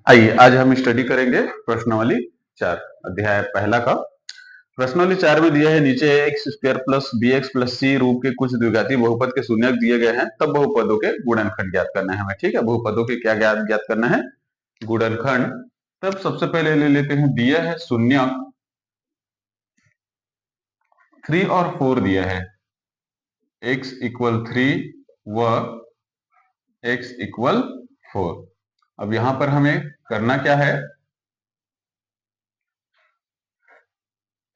आइए आज हम स्टडी करेंगे प्रश्नावली 4 अध्याय पहला का। प्रश्नावली 4 में दिया है नीचे x square plus b x plus c रूप के कुछ द्विघाती बहुपद के शून्यक दिए गए हैं, तब बहुपदों के गुणनखंड ज्ञात करना है हमें। ठीक है, बहुपदों के क्या ज्ञात करना है? गुणनखंड। तब सबसे पहले ले लेते हैं, दिया है शून्यक 3 और 4 दिया है, x इक्वल 3 व x इक्वल 4। अब यहां पर हमें करना क्या है?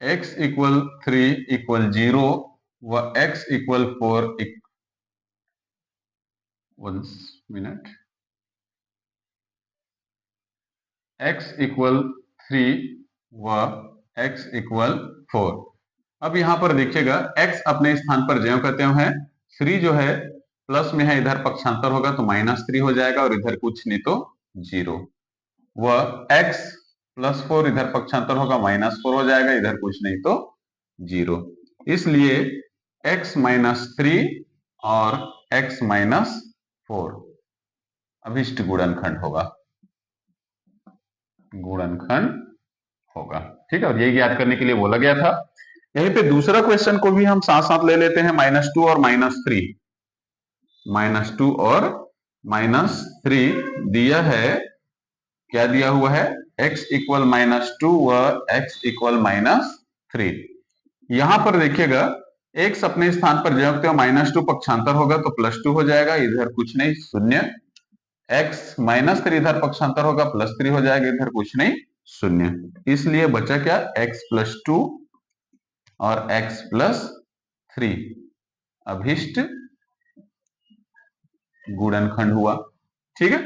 x इक्वल 3 इक्वल 0 व x equal 4 1 minute, x equal 3 व x इक्वल 4। अब यहां पर देखिएगा x अपने स्थान पर ज्यों कहते हैं 3 जो है प्लस में है, इधर पक्षांतर होगा तो -3 हो जाएगा और इधर कुछ नहीं तो 0। व x प्लस 4 इधर पक्षांतर होगा -4 हो जाएगा, इधर कुछ नहीं तो 0। इसलिए x माइनस 3 और x माइनस 4 अभिष्ट गुणनखंड होगा, गुणनखंड होगा। ठीक है, और यही ज्ञात करने के लिए बोला गया था। यहीं पे दूसरा क्वेश्चन को भी हम साथ साथ ले लेते हैं, -2 और -3। -2 और -3 दिया है, क्या दिया हुआ है? x इक्वल -2 व x इक्वल -3। यहां पर देखिएगा x अपने स्थान पर जब -2 पक्षांतर होगा तो +2 हो जाएगा, इधर कुछ नहीं, शून्य। x -3 इधर पक्षांतर होगा, +3 हो जाएगा, इधर कुछ नहीं, शून्य। इसलिए बचा क्या? x प्लस 2 और x प्लस 3 अभिष्ट गुणनखंड हुआ। ठीक है,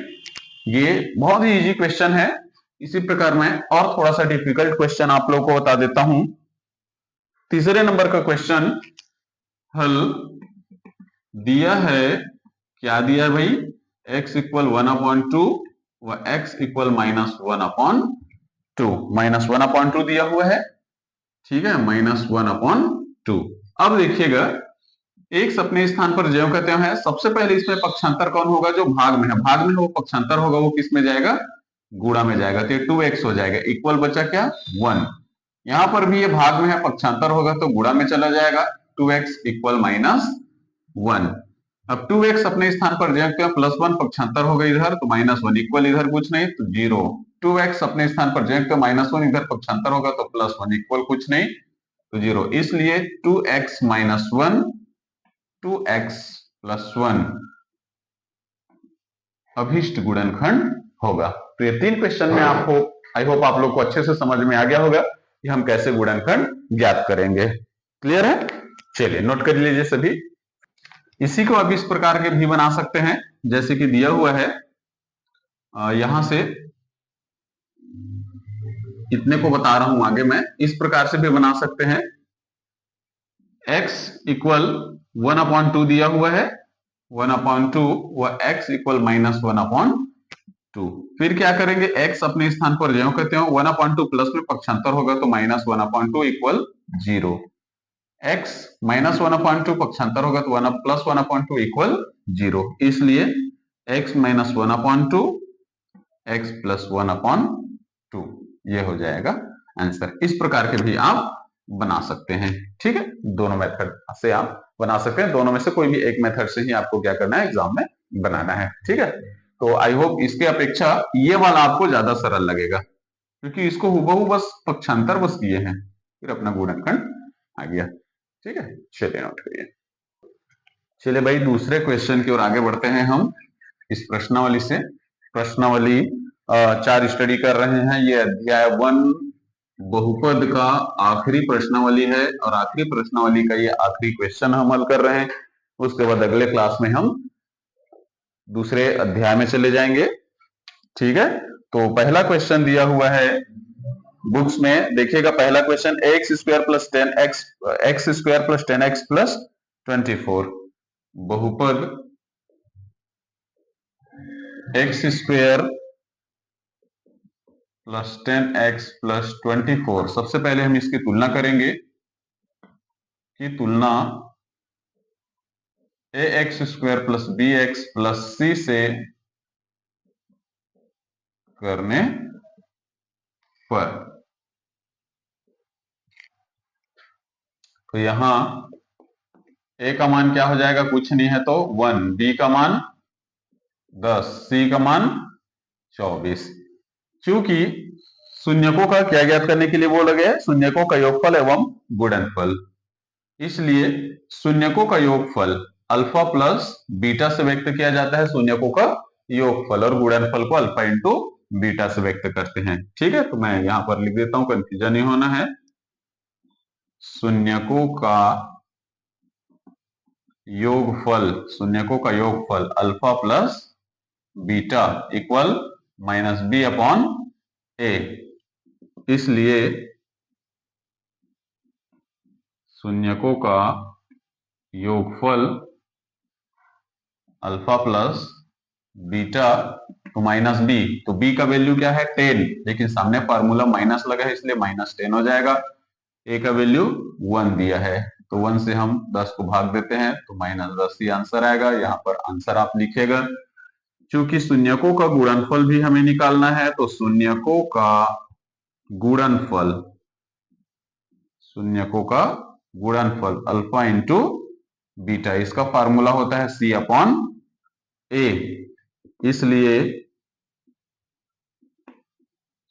ये बहुत ही इजी क्वेश्चन है। इसी प्रकार मैं और थोड़ा सा डिफिकल्ट क्वेश्चन आप लोगों को बता देता हूं। तीसरे नंबर का क्वेश्चन हल दिया है, क्या दिया है भाई? x इक्वल 1/2 व x इक्वल -1/2, -1/2 दिया हुआ है। ठीक है, -1/2। अब देखिएगा x अपने स्थान पर ज्यों कहते हैं, सबसे पहले इसमें पक्षांतर कौन होगा? जो भाग में है, भाग में वो पक्षांतर होगा, वो किस में जाएगा? गुणा में जाएगा, तो ये 2x हो जाएगा। इक्वल बचा क्या? 1। यहां पर भी ये भाग में है, पक्षांतर होगा तो गुणा में चला जाएगा, 2x इक्वल -1। अब 2x अपने स्थान पर ज्यों क्या +1 पक्षांतर होगा इधर तो -1, इक्वल इधर कुछ नहीं तो 0। 2x अपने स्थान पर ज्यों क्या -1 इधर पक्षांतर होगा तो +1, इक्वल कुछ नहीं तो 0। इसलिए 2x माइनस 1 2x प्लस 1 अभिष्ट गुणनखंड होगा। तो ये 3 क्वेश्चन में आपको, आई होप आप लोग को अच्छे से समझ में आ गया होगा कि हम कैसे गुणनखंड ज्ञात करेंगे। क्लियर है? चलिए नोट कर लीजिए सभी। इसी को अब इस प्रकार के भी बना सकते हैं, जैसे कि दिया हुआ है, यहां से इतने को बता रहा हूं, आगे मैं इस प्रकार से भी बना सकते हैं। x इक्वल 1/2 दिया हुआ है, 1/2 व x इक्वल -1/2। फिर क्या करेंगे? x अपने स्थान पर ज्यों कहते हो 1/2 प्लस में पक्षांतर होगा तो -1/2 इक्वल 0। x -1/2 पक्षांतर होगा तो 1 प्लस 1/2 इक्वल 0। इसलिए x माइनस 1/2 x प्लस 1/2 ये हो जाएगा आंसर। इस प्रकार के भी आप बना सकते हैं। ठीक है, दोनों मेथड से आप बना सकते हैं, दोनों में से कोई भी एक मेथड से ही आपको क्या करना है? एग्जाम में बनाना है। ठीक है, तो आई होप इसके अपेक्षा ये वाला आपको ज्यादा सरल लगेगा, क्योंकि इसको हुबहू बस पक्षांतर बस किए हैं, फिर अपना गुणनखंड आ गया। ठीक है, चलिए नोट करिए। चलिए भाई दूसरे क्वेश्चन की ओर आगे बढ़ते हैं हम इस प्रश्नावली से। प्रश्नावली 4 स्टडी कर रहे हैं। ये अध्याय 1 बहुपद का आखिरी प्रश्नावली है और आखिरी प्रश्नावली का ये आखिरी क्वेश्चन हम हल कर रहे हैं। उसके बाद अगले क्लास में हम दूसरे अध्याय में चले जाएंगे। ठीक है, तो पहला क्वेश्चन दिया हुआ है बुक्स में, देखिएगा पहला question, x square plus 10x x square plus 10x plus 24 बहुपद x square plus 10x plus 24। सबसे पहले हम इसकी तुलना करेंगे कि तुलना ax square plus bx plus c से करने पर। तो यहां ए का मान क्या हो जाएगा, कुछ नहीं है तो 1, बी का मान 10, सी का मान 24। चूंकि शून्यकों का क्या ज्ञात करने के लिए बोला गया है, शून्यकों का योगफल एवं गुणनफल, इसलिए शून्यकों का योगफल अल्फा प्लस बीटा से व्यक्त किया जाता है, शून्यकों का योगफल, और गुणनफल को अल्फा इंटू बीटा से व्यक्त करते हैं। ठीक है, तो मैं यहां पर लिख देता हूं, कंफ्यूजन नहीं होना है। शून्यकों का योगफल, शून्यकों का योगफल alpha plus beta equal minus b upon ए, इसलिए शून्यकों का योगफल अल्फा प्लस बीटा तो माइनस बी, तो बी का वैल्यू क्या है 10, लेकिन सामने फार्मूला माइनस लगा है इसलिए माइनस 10 हो जाएगा। ए का वैल्यू 1 दिया है, तो 1 से हम 10 को भाग देते हैं तो माइनस 10 ही आंसर आएगा। यहाँ पर आंसर आप लिखेगा, क्योंकि शून्यकों का गुणनफल भी हमें निकालना है, तो शून्यकों का गुणनफल, शून्यकों का गुणनफल अल्फा इंटू बीटा, इसका फार्मूला होता है सी अपॉन ए, इसलिए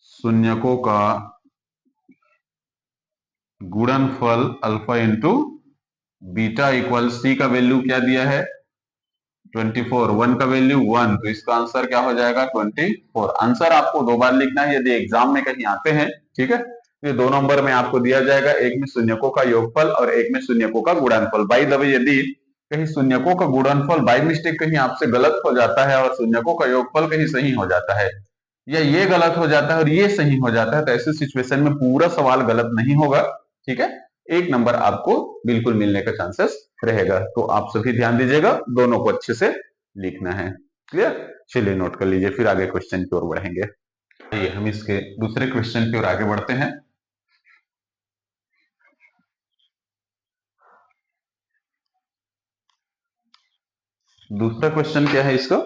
शून्यकों का गुणनफल alpha into beta equal C का वैल्यू क्या दिया है 24, 1 का वैल्यू 1, तो इसका आंसर क्या हो जाएगा 24। आंसर आपको 2 बार लिखना है यदि एग्जाम में कहीं आते हैं। ठीक है, ये 2 नंबर में आपको दिया जाएगा, एक में शून्यकों का योगफल और एक में शून्यकों का गुणनफल। बाय द वे, यदि कहीं शून्यकों का गुणनफल बाय मिस्टेक कहीं आपसे गलत हो जाता है और शून्यकों का योगफल कहीं सही हो जाता है, या ये गलत हो जाता है और ये सही हो जाता है, तो ऐसी सिचुएशन में पूरा सवाल गलत नहीं होगा। ठीक है, 1 नंबर आपको बिल्कुल मिलने का चांसेस रहेगा। तो आप सभी ध्यान दीजिएगा, दोनों को अच्छे से लिखना है। क्लियर, चलिए नोट कर लीजिए, फिर आगे क्वेश्चन की ओर बढ़ेंगे। आइए हम इसके दूसरे क्वेश्चन की ओर आगे बढ़ते हैं। दूसरा क्वेश्चन क्या है इसका,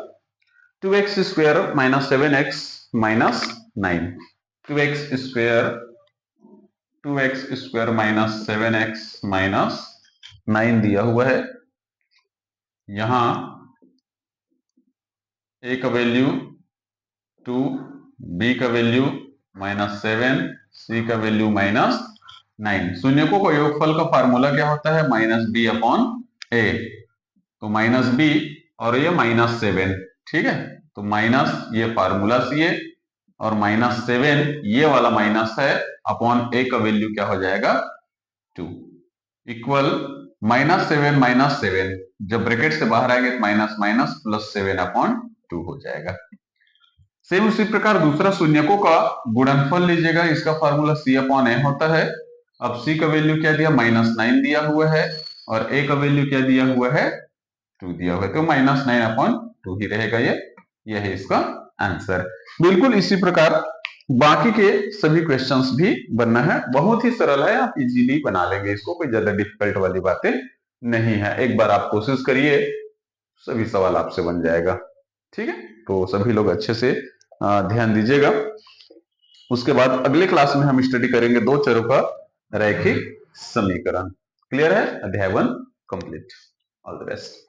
2x square minus 7x minus 9, 2x square 2x square minus 7x minus 9 दिया हुआ है। यहां a का वैल्यू 2, b का वैल्यू माइनस 7, c का वैल्यू माइनस 9। शून्यकों का योगफल का फार्मूला क्या होता है माइनस बी अपॉन ए, तो माइनस बी और ये माइनस 7। ठीक है, तो माइनस ये फार्मूला सी है और माइनस 7 ये वाला माइनस है, अपॉन ए का वैल्यू क्या हो जाएगा 2 इक्वल माइनस 7 माइनस 7, जब ब्रैकेट से बाहर आएंगे तो माइनस माइनस प्लस 7 अपॉन 2 हो जाएगा। सेम उसी प्रकार दूसरा शून्यकों का गुणनफल लीजिएगा, इसका फार्मूला सी अपॉन ए होता है। अब सी का वैल्यू क्या दिया माइनस 9 दिया हुआ है और ए का वैल्यू क्या दिया हुआ है 2 दिया हुआ है, तो माइनस 9 अपॉन 2 ही रहेगा। ये है इसका आंसर। बिल्कुल इसी प्रकार बाकी के सभी क्वेश्चंस भी बनना है, बहुत ही सरल है, आप इजीली बना लेंगे इसको, कोई ज्यादा डिफिकल्ट वाली बातें नहीं है। एक बार आप कोशिश करिए, सभी सवाल आपसे बन जाएगा। ठीक है, तो सभी लोग अच्छे से ध्यान दीजिएगा। उसके बाद अगले क्लास में हम स्टडी करेंगे 2 चरों का रैखिक समीकरण। क्लियर है, अध्याय 1 कंप्लीट। All the best.